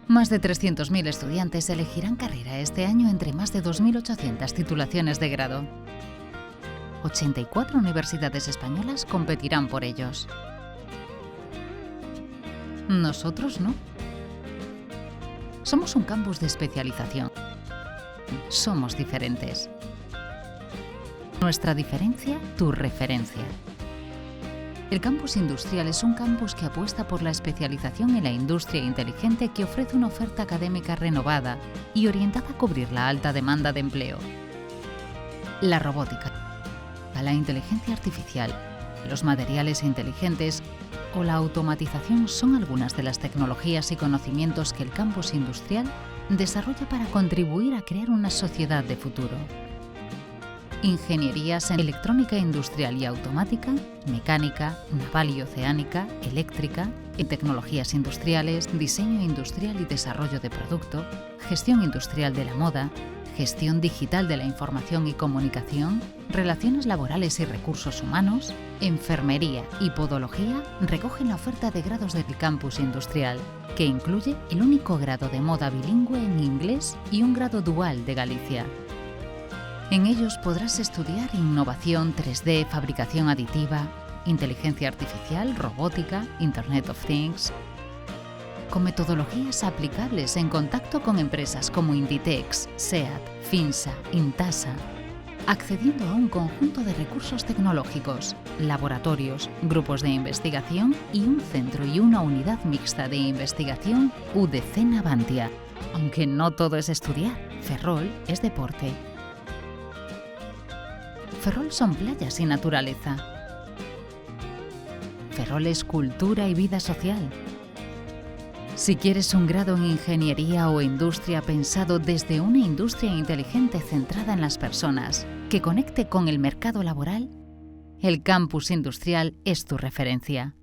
Más de 300.000 estudiantes elegirán carrera este año entre más de 2.800 titulaciones de grado. 84 universidades españolas competirán por ellos. Nosotros no. Somos un campus de especialización. Somos diferentes. Nuestra diferencia, tu referencia. El campus industrial es un campus que apuesta por la especialización en la industria inteligente que ofrece una oferta académica renovada y orientada a cubrir la alta demanda de empleo. La robótica, la inteligencia artificial, los materiales inteligentes o la automatización son algunas de las tecnologías y conocimientos que el campus industrial desarrolla para contribuir a crear una sociedad de futuro. Ingenierías en electrónica industrial y automática, mecánica, naval y oceánica, eléctrica, en tecnologías industriales, diseño industrial y desarrollo de producto, gestión industrial de la moda, gestión digital de la información y comunicación, relaciones laborales y recursos humanos, enfermería y podología recogen la oferta de grados del campus industrial, que incluye el único grado de moda bilingüe en inglés y un grado dual de Galicia. En ellos podrás estudiar innovación 3D, fabricación aditiva, inteligencia artificial, robótica, Internet of Things, con metodologías aplicables en contacto con empresas como Inditex, SEAT, FINSA, Intasa, accediendo a un conjunto de recursos tecnológicos, laboratorios, grupos de investigación y un centro y una unidad mixta de investigación UDC Navantia. Aunque no todo es estudiar, Ferrol es deporte. Ferrol son playas y naturaleza. Ferrol es cultura y vida social. Si quieres un grado en ingeniería o industria pensado desde una industria inteligente centrada en las personas, que conecte con el mercado laboral, el campus industrial es tu referencia.